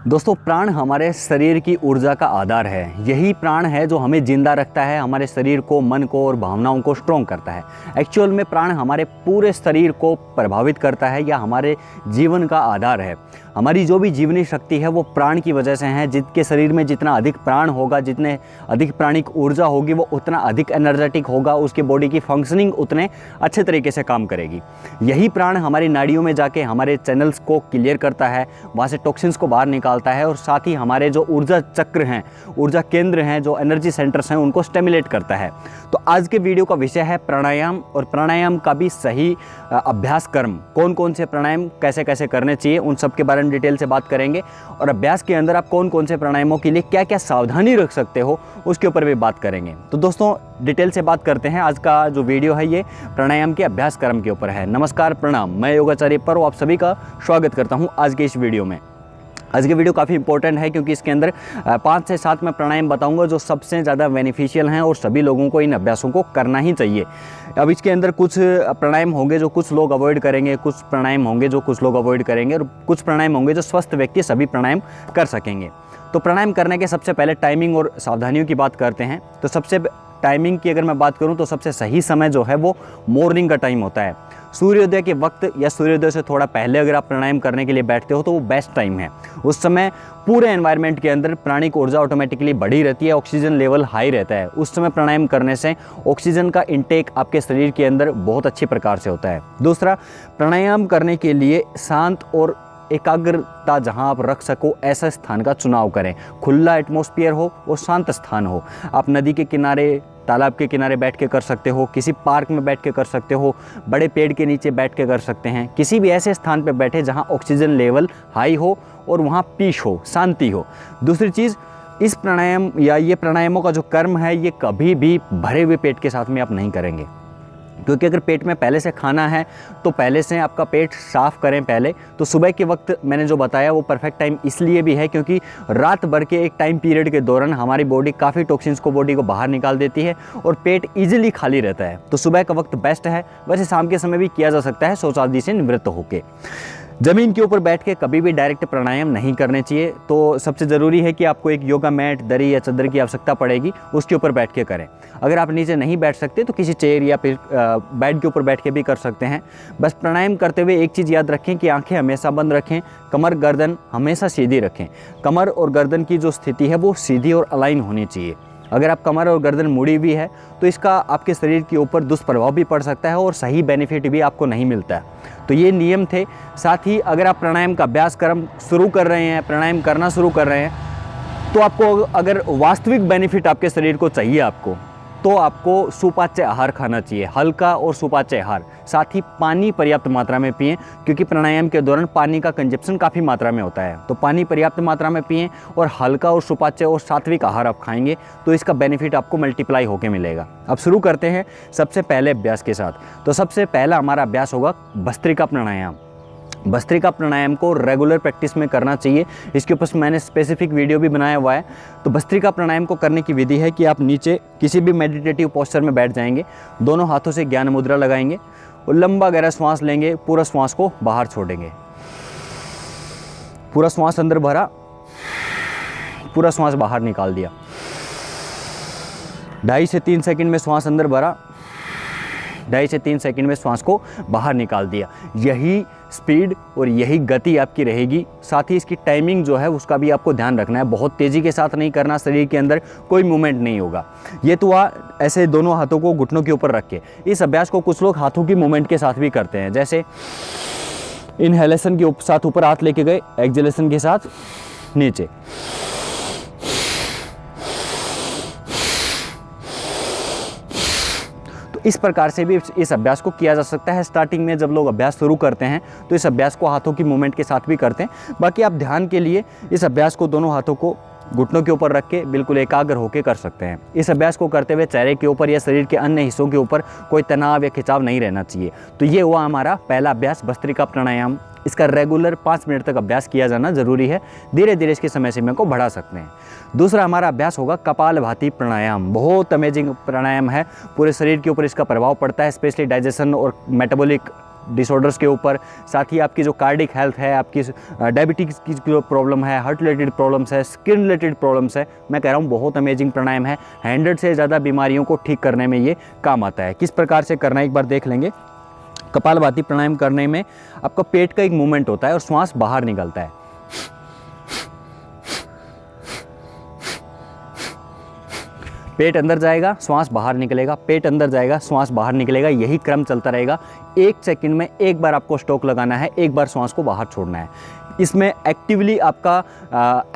दोस्तों, प्राण हमारे शरीर की ऊर्जा का आधार है। यही प्राण है जो हमें जिंदा रखता है, हमारे शरीर को, मन को और भावनाओं को स्ट्रॉन्ग करता है। एक्चुअल में प्राण हमारे पूरे शरीर को प्रभावित करता है या हमारे जीवन का आधार है। हमारी जो भी जीवनी शक्ति है वो प्राण की वजह से है। जिसके शरीर में जितना अधिक प्राण होगा, जितने अधिक प्राणिक ऊर्जा होगी, वो उतना अधिक एनर्जेटिक होगा, उसकी बॉडी की फंक्शनिंग उतने अच्छे तरीके से काम करेगी। यही प्राण हमारी नाड़ियों में जाके हमारे चैनल्स को क्लियर करता है, वहाँ से टॉक्सिन्स को बाहर निकालता है और साथ ही हमारे जो ऊर्जा चक्र हैं, ऊर्जा केंद्र हैं, जो एनर्जी सेंटर्स हैं, उनको स्टिमुलेट करता है। तो आज के वीडियो का विषय है प्राणायाम, और प्राणायाम का भी सही अभ्यास कर्म, कौन कौन से प्राणायाम कैसे कैसे करने चाहिए, उन सब के बारे में डिटेल से बात करेंगे। और अभ्यास के अंदर आप कौन कौन से प्राणायामों के लिए क्या क्या सावधानी रख सकते हो, उसके ऊपर भी बात करेंगे। तो दोस्तों, डिटेल से बात करते हैं। आज का जो वीडियो है ये प्राणायाम के अभ्यास कर्म के ऊपर है। नमस्कार, प्रणाम, मैं योगाचार्य पर आप सभी का स्वागत करता हूँ आज के इस वीडियो में। आज की वीडियो काफ़ी इंपॉर्टेंट है क्योंकि इसके अंदर 5 से 7 मैं प्राणायाम बताऊंगा जो सबसे ज़्यादा बेनिफिशियल हैं और सभी लोगों को इन अभ्यासों को करना ही चाहिए। अब इसके अंदर कुछ प्राणायाम होंगे जो कुछ लोग अवॉइड करेंगे, कुछ प्राणायाम होंगे जो कुछ लोग अवॉइड करेंगे, और कुछ प्राणायाम होंगे जो स्वस्थ व्यक्ति सभी प्राणायाम कर सकेंगे। तो प्राणायाम करने के सबसे पहले टाइमिंग और सावधानियों की बात करते हैं। तो सबसे टाइमिंग की अगर मैं बात करूं तो सबसे सही समय जो है वो मॉर्निंग का टाइम होता है। सूर्योदय के वक्त या सूर्योदय से थोड़ा पहले अगर आप प्राणायाम करने के लिए बैठते हो तो वो बेस्ट टाइम है। उस समय पूरे एनवायरनमेंट के अंदर प्राणिक ऊर्जा ऑटोमेटिकली बढ़ी रहती है, ऑक्सीजन लेवल हाई रहता है। उस समय प्राणायाम करने से ऑक्सीजन का इंटेक आपके शरीर के अंदर बहुत अच्छी प्रकार से होता है। दूसरा, प्राणायाम करने के लिए शांत और एकाग्रता जहां आप रख सको ऐसा स्थान का चुनाव करें। खुला एटमॉस्फेयर हो और शांत स्थान हो। आप नदी के किनारे, तालाब के किनारे बैठ के कर सकते हो, किसी पार्क में बैठ के कर सकते हो, बड़े पेड़ के नीचे बैठ के कर सकते हैं। किसी भी ऐसे स्थान पे बैठे जहां ऑक्सीजन लेवल हाई हो और वहां पीस हो, शांति हो। दूसरी चीज़, इस प्राणायाम या ये प्राणायामों का जो कर्म है ये कभी भी भरे हुए पेट के साथ में आप नहीं करेंगे, क्योंकि अगर पेट में पहले से खाना है तो पहले से आपका पेट साफ़ करें पहले। तो सुबह के वक्त मैंने जो बताया वो परफेक्ट टाइम इसलिए भी है क्योंकि रात भर के एक टाइम पीरियड के दौरान हमारी बॉडी काफ़ी टॉक्सिन्स को बॉडी को बाहर निकाल देती है और पेट इजीली खाली रहता है। तो सुबह का वक्त बेस्ट है। वैसे शाम के समय भी किया जा सकता है शौच आदि से निवृत्त होकर। ज़मीन के ऊपर बैठ के कभी भी डायरेक्ट प्राणायाम नहीं करने चाहिए। तो सबसे ज़रूरी है कि आपको एक योगा मैट, दरी या चादर की आवश्यकता पड़ेगी, उसके ऊपर बैठ के करें। अगर आप नीचे नहीं बैठ सकते तो किसी चेयर या फिर बेड के ऊपर बैठ के भी कर सकते हैं। बस प्राणायाम करते हुए एक चीज़ याद रखें कि आंखें हमेशा बंद रखें, कमर गर्दन हमेशा सीधी रखें। कमर और गर्दन की जो स्थिति है वो सीधी और अलाइन होनी चाहिए। अगर आप कमर और गर्दन मुड़ी हुई है तो इसका आपके शरीर के ऊपर दुष्प्रभाव भी पड़ सकता है और सही बेनिफिट भी आपको नहीं मिलता है। तो ये नियम थे। साथ ही अगर आप प्राणायाम का अभ्यास कर्म शुरू कर रहे हैं, प्राणायाम करना शुरू कर रहे हैं, तो आपको अगर वास्तविक बेनिफिट आपके शरीर को चाहिए तो आपको सुपाच्य आहार खाना चाहिए, हल्का और सुपाच्य आहार। साथ ही पानी पर्याप्त मात्रा में पिएं, क्योंकि प्राणायाम के दौरान पानी का कंजप्शन काफ़ी मात्रा में होता है। तो पानी पर्याप्त मात्रा में पिएं और हल्का और सुपाच्य और सात्विक आहार आप खाएंगे तो इसका बेनिफिट आपको मल्टीप्लाई होकर मिलेगा। अब शुरू करते हैं सबसे पहले अभ्यास के साथ। तो सबसे पहला हमारा अभ्यास होगा भस्त्रिका प्राणायाम। भस्त्रिका प्राणायाम को रेगुलर प्रैक्टिस में करना चाहिए। इसके ऊपर मैंने स्पेसिफिक वीडियो भी बनाया हुआ है। तो भस्त्रिका प्राणायाम को करने की विधि है कि आप नीचे किसी भी मेडिटेटिव पोस्चर में बैठ जाएंगे, दोनों हाथों से ज्ञान मुद्रा लगाएंगे और लंबा गहरा श्वास लेंगे, पूरा श्वास को बाहर छोड़ेंगे। पूरा श्वास अंदर भरा, पूरा श्वास बाहर निकाल दिया। 2.5 से 3 सेकंड में श्वास अंदर भरा, 2.5 से 3 सेकंड में श्वास को बाहर निकाल दिया। यही स्पीड और यही गति आपकी रहेगी। साथ ही इसकी टाइमिंग जो है उसका भी आपको ध्यान रखना है। बहुत तेज़ी के साथ नहीं करना, शरीर के अंदर कोई मूवमेंट नहीं होगा। ये तो ऐसे दोनों हाथों को घुटनों के ऊपर रख के। इस अभ्यास को कुछ लोग हाथों की मूवमेंट के साथ भी करते हैं, जैसे इनहेलेशन के साथ ऊपर हाथ लेके गए, एक्सहेलेशन के साथ नीचे। इस प्रकार से भी इस अभ्यास को किया जा सकता है। स्टार्टिंग में जब लोग अभ्यास शुरू करते हैं तो इस अभ्यास को हाथों की मूवमेंट के साथ भी करते हैं। बाकी आप ध्यान के लिए इस अभ्यास को दोनों हाथों को घुटनों के ऊपर रख के बिल्कुल एकाग्र होकर कर सकते हैं। इस अभ्यास को करते हुए चेहरे के ऊपर या शरीर के अन्य हिस्सों के ऊपर कोई तनाव या खिंचाव नहीं रहना चाहिए। तो ये हुआ हमारा पहला अभ्यास, भस्त्रिका प्राणायाम। इसका रेगुलर 5 मिनट तक अभ्यास किया जाना जरूरी है। धीरे धीरे इसकी समय सीमा को बढ़ा सकते हैं। दूसरा हमारा अभ्यास होगा कपालभाति प्राणायाम। बहुत अमेजिंग प्राणायाम है, पूरे शरीर के ऊपर इसका प्रभाव पड़ता है, स्पेशली डाइजेशन और मेटाबॉलिक डिसऑर्डर्स के ऊपर, साथ ही आपकी जो कार्डिक हेल्थ है, आपकी डायबिटीज़ की जो प्रॉब्लम है, हार्ट रिलेटेड प्रॉब्लम्स है, स्किन रिलेटेड प्रॉब्लम्स है, मैं कह रहा हूँ बहुत अमेजिंग प्राणायाम है। 100 से ज़्यादा बीमारियों को ठीक करने में ये काम आता है। किस प्रकार से करना है एक बार देख लेंगे। कपालभाति प्राणायाम करने में आपका पेट का एक मूवमेंट होता है और श्वास बाहर निकलता है। पेट अंदर जाएगा, श्वास बाहर निकलेगा, पेट अंदर जाएगा, श्वास बाहर निकलेगा, यही क्रम चलता रहेगा। 1 सेकंड में एक बार आपको स्टॉक लगाना है, एक बार श्वास को बाहर छोड़ना है। इसमें एक्टिवली आपका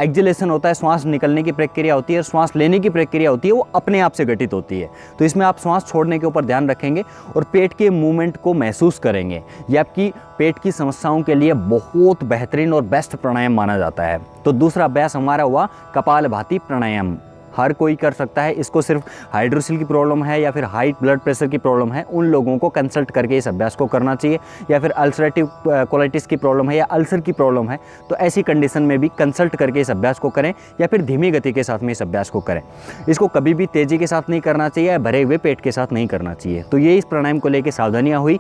एक्सहेलेशन होता है, श्वास निकलने की प्रक्रिया होती है और श्वास लेने की प्रक्रिया होती है, वो अपने आप से घटित होती है। तो इसमें आप श्वास छोड़ने के ऊपर ध्यान रखेंगे और पेट के मूवमेंट को महसूस करेंगे। ये आपकी पेट की समस्याओं के लिए बहुत बेहतरीन और बेस्ट प्राणायाम माना जाता है। तो दूसरा अभ्यास हमारा हुआ कपालभाति प्राणायाम। हर कोई कर सकता है इसको, सिर्फ हाइड्रोसिल की प्रॉब्लम है या फिर हाई ब्लड प्रेशर की प्रॉब्लम है, उन लोगों को कंसल्ट करके इस अभ्यास को करना चाहिए। या फिर अल्सरेटिव कोलाइटिस की प्रॉब्लम है या अल्सर की प्रॉब्लम है, तो ऐसी कंडीशन में भी कंसल्ट करके इस अभ्यास को करें या फिर धीमी गति के साथ में इस अभ्यास को करें। इसको कभी भी तेज़ी के साथ नहीं करना चाहिए या भरे हुए पेट के साथ नहीं करना चाहिए। तो ये इस प्राणायाम को लेकर सावधानियाँ हुई।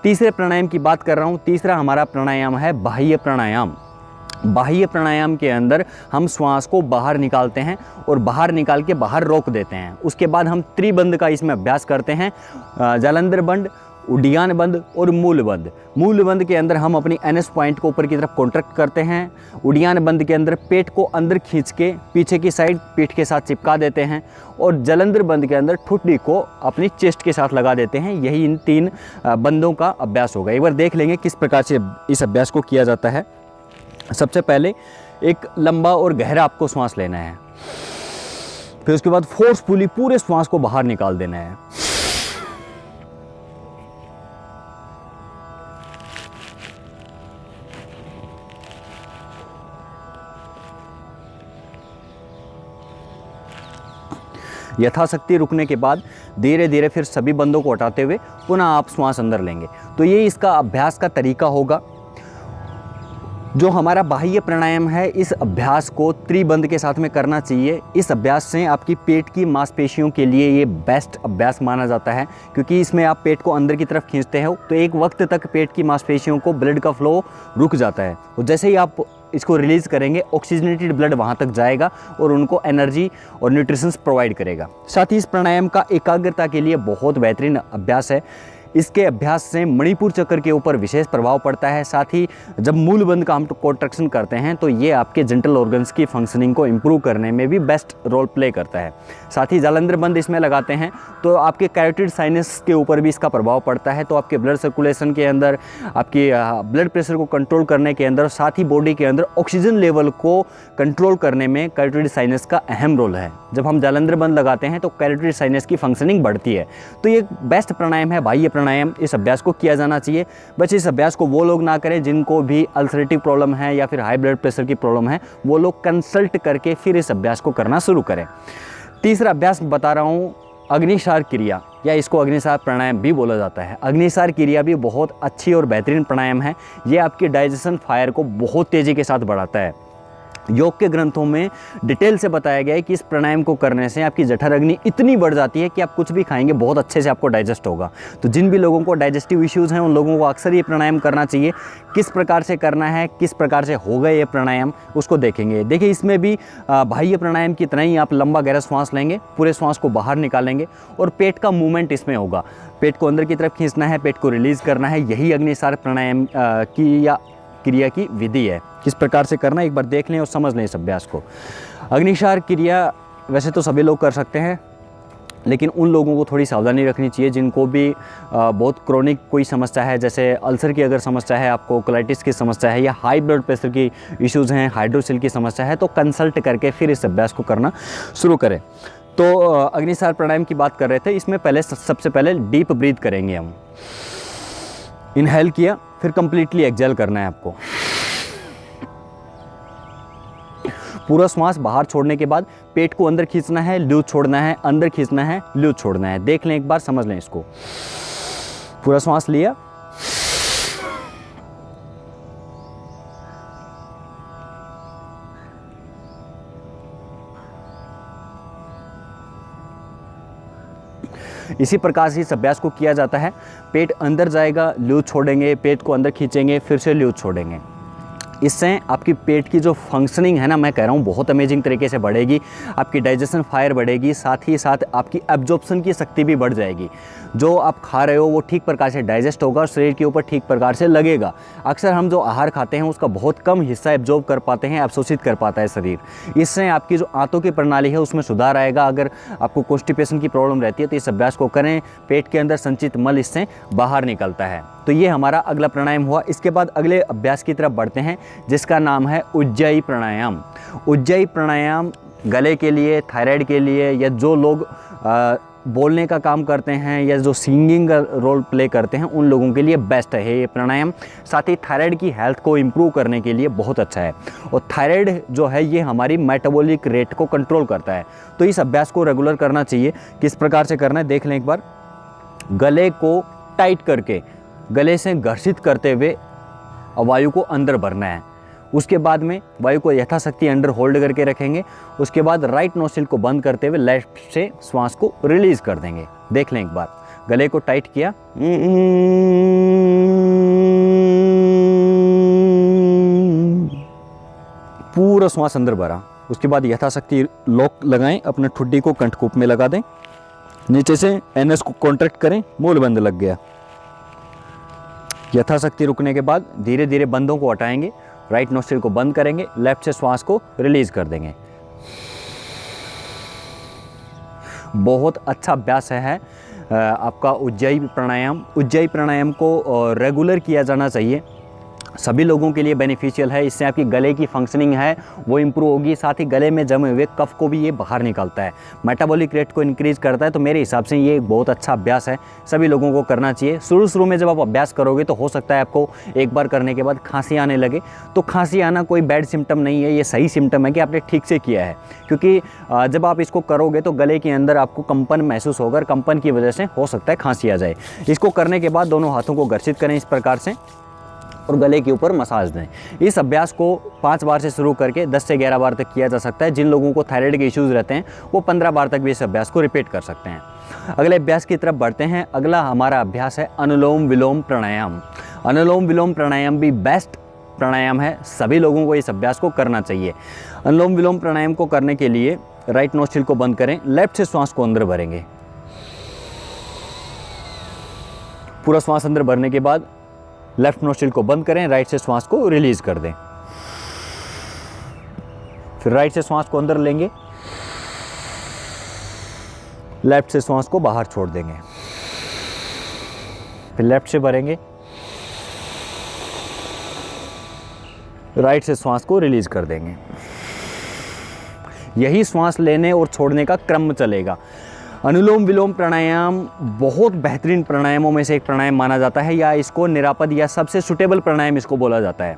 तीसरे प्राणायाम की बात कर रहा हूँ। तीसरा हमारा प्राणायाम है बाह्य प्राणायाम। बाह्य प्राणायाम के अंदर हम श्वास को बाहर निकालते हैं और बाहर निकाल के बाहर रोक देते हैं। उसके बाद हम त्रिबंध का इसमें अभ्यास करते हैं। जालंधर बंद, उड्डयन बंद और मूल बंद। मूल बंद के अंदर हम अपनी एनएस पॉइंट को ऊपर की तरफ कॉन्ट्रैक्ट करते हैं। उड्डयन बंद के अंदर पेट को अंदर खींच के पीछे की साइड पीठ के साथ चिपका देते हैं और जालंधर बंद के अंदर ठुड्डी को अपनी चेस्ट के साथ लगा देते हैं। यही इन 3 बंदों का अभ्यास होगा। एक बार देख लेंगे किस प्रकार से इस अभ्यास को किया जाता है। सबसे पहले एक लंबा और गहरा आपको श्वास लेना है, फिर उसके बाद फोर्सफुली पूरे श्वास को बाहर निकाल देना है। यथाशक्ति रुकने के बाद धीरे धीरे फिर सभी बंदों को हटाते हुए पुनः आप श्वास अंदर लेंगे। तो ये इसका अभ्यास का तरीका होगा। जो हमारा बाह्य प्राणायाम है, इस अभ्यास को त्रिबंध के साथ में करना चाहिए। इस अभ्यास से आपकी पेट की मांसपेशियों के लिए ये बेस्ट अभ्यास माना जाता है, क्योंकि इसमें आप पेट को अंदर की तरफ खींचते हो तो एक वक्त तक पेट की मांसपेशियों को ब्लड का फ्लो रुक जाता है और जैसे ही आप इसको रिलीज़ करेंगे ऑक्सीजनेटेड ब्लड वहाँ तक जाएगा और उनको एनर्जी और न्यूट्रिशंस प्रोवाइड करेगा। साथ ही इस प्राणायाम का एकाग्रता के लिए बहुत बेहतरीन अभ्यास है। इसके अभ्यास से मणिपुर चक्र के ऊपर विशेष प्रभाव पड़ता है। साथ ही जब मूल बंद का हम कॉन्ट्रैक्शन करते हैं तो ये आपके जेंटल ऑर्गन्स की फंक्शनिंग को इम्प्रूव करने में भी बेस्ट रोल प्ले करता है। साथ ही जालंधर बंद इसमें लगाते हैं तो आपके कैरोटिड साइनस के ऊपर भी इसका प्रभाव पड़ता है। तो आपके ब्लड सर्कुलेशन के अंदर, आपकी ब्लड प्रेशर को कंट्रोल करने के अंदर, साथ ही बॉडी के अंदर ऑक्सीजन लेवल को कंट्रोल करने में कैरोटिड साइनस का अहम रोल है। जब हम जालंधर बंद लगाते हैं तो कैरोटिड साइनस की फंक्शनिंग बढ़ती है। तो ये बेस्ट प्राणायाम है, बाह्य प्राणायाम। इस अभ्यास को किया जाना चाहिए। बस इस अभ्यास को वो लोग ना करें जिनको भी अल्सरेटिव प्रॉब्लम है या फिर हाई ब्लड प्रेशर की प्रॉब्लम है, वो लोग कंसल्ट करके फिर इस अभ्यास को करना शुरू करें। तीसरा अभ्यास बता रहा हूँ, अग्निसार क्रिया, या इसको अग्निसार प्राणायाम भी बोला जाता है। अग्निसार क्रिया भी बहुत अच्छी और बेहतरीन प्राणायाम है। ये आपकी डाइजेशन फायर को बहुत तेज़ी के साथ बढ़ाता है। योग के ग्रंथों में डिटेल से बताया गया है कि इस प्राणायाम को करने से आपकी जठर अग्नि इतनी बढ़ जाती है कि आप कुछ भी खाएंगे बहुत अच्छे से आपको डाइजेस्ट होगा। तो जिन भी लोगों को डाइजेस्टिव इश्यूज़ हैं उन लोगों को अक्सर ये प्राणायाम करना चाहिए। किस प्रकार से करना है, किस प्रकार से होगा ये प्राणायाम, उसको देखेंगे। देखिए इसमें भी बाह्य प्राणायाम की तरह ही आप लंबा गहरा श्वास लेंगे, पूरे श्वास को बाहर निकालेंगे और पेट का मूवमेंट इसमें होगा। पेट को अंदर की तरफ खींचना है, पेट को रिलीज़ करना है। यही अग्निसार प्राणायाम की या क्रिया की विधि है। किस प्रकार से करना है एक बार देख लें और समझ लें इस अभ्यास को। अग्निसार क्रिया वैसे तो सभी लोग कर सकते हैं, लेकिन उन लोगों को थोड़ी सावधानी रखनी चाहिए जिनको भी बहुत क्रोनिक कोई समस्या है, जैसे अल्सर की अगर समस्या है, आपको कोलाइटिस की समस्या है या हाई ब्लड प्रेशर की इश्यूज़ हैं, हाइड्रोसिल की समस्या है, तो कंसल्ट करके फिर इस अभ्यास को करना शुरू करें। तो अग्निसार प्राणायाम की बात कर रहे थे। इसमें पहले सबसे पहले डीप ब्रीथ करेंगे हम। इनहेल किया, फिर कंप्लीटली एक्सहेल करना है आपको। पूरा श्वास बाहर छोड़ने के बाद पेट को अंदर खींचना है, लूज छोड़ना है, अंदर खींचना है, लूज छोड़ना है। देख लें एक बार, समझ लें इसको। पूरा श्वास लिया, इसी प्रकार से इस अभ्यास को किया जाता है। पेट अंदर जाएगा, लूज छोड़ेंगे, पेट को अंदर खींचेंगे, फिर से लूज छोड़ेंगे। इससे आपकी पेट की जो फंक्शनिंग है ना, मैं कह रहा हूँ बहुत अमेजिंग तरीके से बढ़ेगी। आपकी डाइजेशन फायर बढ़ेगी, साथ ही साथ आपकी एब्जॉर्प्शन की शक्ति भी बढ़ जाएगी। जो आप खा रहे हो वो ठीक प्रकार से डाइजेस्ट होगा और शरीर के ऊपर ठीक प्रकार से लगेगा। अक्सर हम जो आहार खाते हैं उसका बहुत कम हिस्सा एब्जॉर्ब कर पाते हैं, अवशोषित कर पाता है शरीर। इससे आपकी जो आंतों की प्रणाली है उसमें सुधार आएगा। अगर आपको कॉन्स्टिपेशन की प्रॉब्लम रहती है तो इस अभ्यास को करें, पेट के अंदर संचित मल इससे बाहर निकलता है। तो ये हमारा अगला प्राणायाम हुआ। इसके बाद अगले अभ्यास की तरफ बढ़ते हैं जिसका नाम है उज्जाई प्राणायाम। उज्जाई प्राणायाम गले के लिए, थायराइड के लिए, या जो लोग बोलने का काम करते हैं या जो सिंगिंग का रोल प्ले करते हैं उन लोगों के लिए बेस्ट है ये प्राणायाम। साथ ही थायराइड की हेल्थ को इम्प्रूव करने के लिए बहुत अच्छा है। और थायराइड जो है ये हमारी मेटाबॉलिक रेट को कंट्रोल करता है। तो इस अभ्यास को रेगुलर करना चाहिए। किस प्रकार से करना है देख लें एक बार। गले को टाइट करके, गले से घर्षित करते हुए वायु को अंदर भरना है। उसके बाद में वायु को यथाशक्ति अंडर होल्ड करके रखेंगे। उसके बाद राइट नोस्ट्रिल को बंद करते हुए लेफ्ट से श्वास को रिलीज कर देंगे। देख लें एक बार। गले को टाइट किया, पूरा श्वास अंदर भरा। उसके बाद यथाशक्ति लॉक लगाएं, अपने ठुड्डी को कंठकूप में लगा दें, नीचे से एनएस को कॉन्ट्रैक्ट करें, मूल बंद लग गया। यथाशक्ति रुकने के बाद धीरे धीरे बंदों को हटाएंगे, राइट नोस्ट्रिल को बंद करेंगे, लेफ्ट से श्वास को रिलीज कर देंगे। बहुत अच्छा अभ्यास है आपका उज्जाई प्राणायाम। उज्जाई प्राणायाम को रेगुलर किया जाना चाहिए। सभी लोगों के लिए बेनिफिशियल है। इससे आपकी गले की फंक्शनिंग है वो इम्प्रूव होगी। साथ ही गले में जमे हुए कफ को भी ये बाहर निकालता है, मेटाबॉलिक रेट को इंक्रीज करता है। तो मेरे हिसाब से ये एक बहुत अच्छा अभ्यास है, सभी लोगों को करना चाहिए। शुरू में जब आप अभ्यास करोगे तो हो सकता है आपको एक बार करने के बाद खांसी आने लगे। तो खांसी आना कोई बैड सिम्टम नहीं है, ये सही सिम्टम है कि आपने ठीक से किया है। क्योंकि जब आप इसको करोगे तो गले के अंदर आपको कंपन महसूस होगा, कंपन की वजह से हो सकता है खांसी आ जाए। इसको करने के बाद दोनों हाथों को घर्षित करें इस प्रकार से और गले के ऊपर मसाज दें। इस अभ्यास को 5 बार से शुरू करके 10 से 11 बार तक किया जा सकता है। जिन लोगों को थायराइड के इश्यूज़ रहते हैं वो 15 बार तक भी इस अभ्यास को रिपीट कर सकते हैं। अगले अभ्यास की तरफ बढ़ते हैं। अगला हमारा अभ्यास है अनुलोम विलोम प्राणायाम। अनुलोम विलोम प्राणायाम भी बेस्ट प्राणायाम है, सभी लोगों को इस अभ्यास को करना चाहिए। अनुलोम विलोम प्राणायाम को करने के लिए राइट नोस्ट्रिल को बंद करें, लेफ्ट से श्वास को अंदर भरेंगे। पूरा श्वास अंदर भरने के बाद लेफ्ट नोस्ट्रिल को बंद करें, राइट से श्वास को रिलीज कर दें। फिर राइट से श्वास को अंदर लेंगे, लेफ्ट से श्वास को बाहर छोड़ देंगे। फिर लेफ्ट से भरेंगे, राइट से श्वास को रिलीज कर देंगे। यही श्वास लेने और छोड़ने का क्रम चलेगा। अनुलोम विलोम प्राणायाम बहुत बेहतरीन प्राणायामों में से एक प्राणायाम माना जाता है, या इसको निरापद या सबसे सुटेबल प्राणायाम इसको बोला जाता है।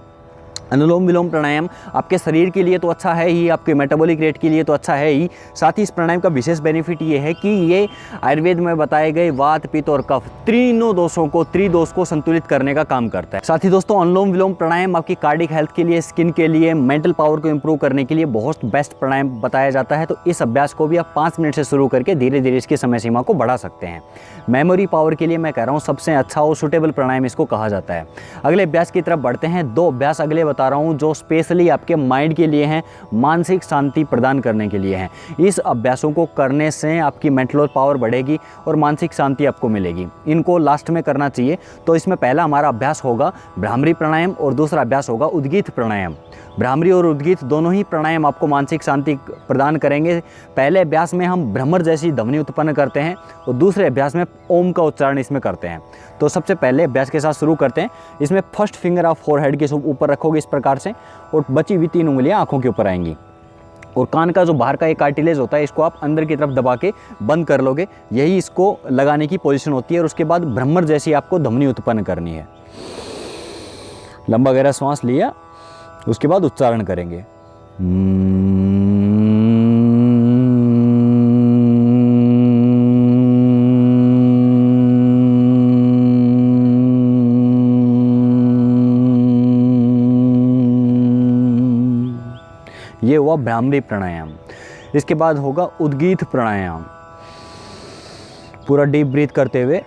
अनुलोम विलोम प्राणायाम आपके शरीर के लिए तो अच्छा है ही, आपके मेटाबॉलिक रेट के लिए तो अच्छा है ही। साथ ही इस प्राणायाम का विशेष बेनिफिट ये है कि ये आयुर्वेद में बताए गए वात, पित्त और कफ तीनों दोषों को, त्रिदोष को संतुलित करने का काम करता है। साथ ही दोस्तों अनुलोम विलोम प्राणायाम आपकी कार्डिक हेल्थ के लिए, स्किन के लिए, मेंटल पावर को इंप्रूव करने के लिए बहुत बेस्ट प्राणायाम बताया जाता है। तो इस अभ्यास को भी आप 5 मिनट से शुरू करके धीरे धीरे इसकी समय सीमा को बढ़ा सकते हैं। मेमोरी पावर के लिए मैं कह रहा हूँ सबसे अच्छा और सुटेबल प्राणायाम इसको कहा जाता है। अगले अभ्यास की तरफ बढ़ते हैं। 2 अभ्यास अगले बता रहा हूँ जो स्पेशली आपके माइंड के लिए हैं, मानसिक शांति प्रदान करने के लिए हैं। इस अभ्यासों को करने से आपकी मेंटल पावर बढ़ेगी और मानसिक शांति आपको मिलेगी। इनको लास्ट में करना चाहिए। तो इसमें पहला हमारा अभ्यास होगा भ्रामरी प्राणायाम और दूसरा अभ्यास होगा उद्गीत प्राणायाम। भ्रामरी और उद्गीत दोनों ही प्राणायाम आपको मानसिक शांति प्रदान करेंगे। पहले अभ्यास में हम भ्रमर जैसी ध्वनि उत्पन्न करते हैं और दूसरे अभ्यास में ओम का उच्चारण इसमें करते हैं। तो सबसे पहले अभ्यास के साथ शुरू करते हैं। इसमें फर्स्ट फिंगर आप फोरहेड के ऊपर रखोगे इस प्रकार से, और बची हुई 3 उंगलियां आंखों के ऊपर आएंगी। और कान का जो बाहर का एक कार्टिलेज होता है इसको आप अंदर की तरफ दबा के बंद कर लोगे। यही इसको लगाने की पोजीशन होती है। और उसके बाद भ्रमर जैसी आपको ध्वनि उत्पन्न करनी है। लंबा गहरा श्वास लिया, उसके बाद उच्चारण करेंगे। ये हुआ भ्रामरी प्राणायाम। इसके बाद होगा उद्गीत प्राणायाम। पूरा डीप ब्रीथ करते हुए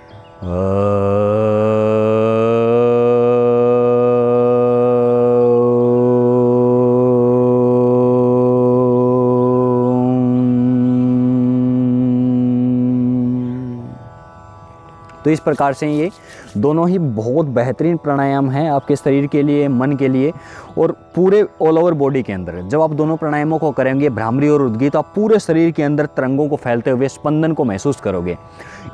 तो इस प्रकार से ये दोनों ही बहुत बेहतरीन प्राणायाम हैं आपके शरीर के लिए, मन के लिए और पूरे ऑल ओवर बॉडी के अंदर। जब आप दोनों प्राणायामों को करेंगे, भ्रामरी और उद्गीत, तो आप पूरे शरीर के अंदर तरंगों को फैलते हुए स्पंदन को महसूस करोगे।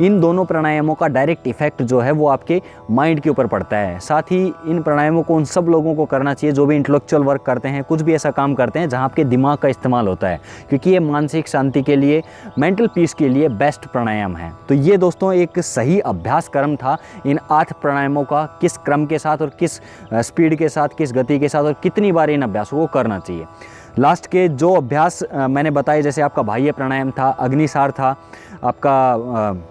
इन दोनों प्राणायामों का डायरेक्ट इफेक्ट जो है वो आपके माइंड के ऊपर पड़ता है। साथ ही इन प्राणायामों को उन सब लोगों को करना चाहिए जो भी इंटेलेक्चुअल वर्क करते हैं, कुछ भी ऐसा काम करते हैं जहाँ आपके दिमाग का इस्तेमाल होता है, क्योंकि ये मानसिक शांति के लिए, मेंटल पीस के लिए बेस्ट प्राणायाम है। तो ये दोस्तों एक सही अभ्यास क्रम था इन 8 प्राणायामों का, किस क्रम के साथ और किस स्पीड के साथ, किस गति के साथ और कितनी बार इन अभ्यासों को करना चाहिए। लास्ट के जो अभ्यास मैंने बताए, जैसे आपका बाह्य प्राणायाम था, अग्निसार था, आपका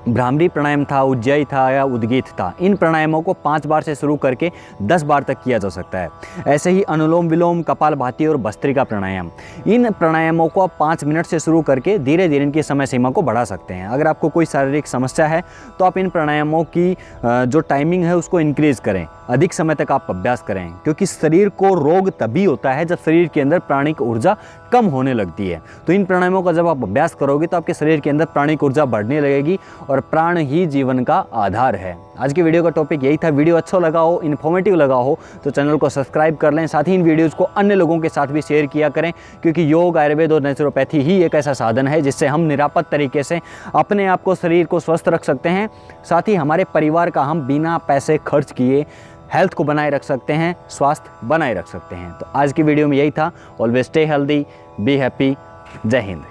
भ्रामरी प्राणायाम था, उज्जयी था या उद्गीत था, इन प्राणायामों को 5 बार से शुरू करके 10 बार तक किया जा सकता है। ऐसे ही अनुलोम विलोम, कपालभाति और भस्त्रिका प्राणायाम, इन प्राणायामों को आप 5 मिनट से शुरू करके धीरे धीरे इनकी समय सीमा को बढ़ा सकते हैं। अगर आपको कोई शारीरिक समस्या है तो आप इन प्राणायामों की जो टाइमिंग है उसको इंक्रीज़ करें, अधिक समय तक आप अभ्यास करें, क्योंकि शरीर को रोग तभी होता है जब शरीर के अंदर प्राणिक ऊर्जा कम होने लगती है। तो इन प्राणायामों का जब आप अभ्यास करोगे तो आपके शरीर के अंदर प्राणिक ऊर्जा बढ़ने लगेगी और प्राण ही जीवन का आधार है। आज की वीडियो का टॉपिक यही था। वीडियो अच्छा लगा हो, इन्फॉर्मेटिव लगा हो तो चैनल को सब्सक्राइब कर लें। साथ ही इन वीडियोज़ को अन्य लोगों के साथ भी शेयर किया करें, क्योंकि योग, आयुर्वेद और नेचुरोपैथी ही एक ऐसा साधन है जिससे हम निरापद तरीके से अपने आप को, शरीर को स्वस्थ रख सकते हैं। साथ ही हमारे परिवार का हम बिना पैसे खर्च किए हेल्थ को बनाए रख सकते हैं, स्वास्थ्य बनाए रख सकते हैं। तो आज की वीडियो में यही था। Always stay healthy, be happy. जय हिंद।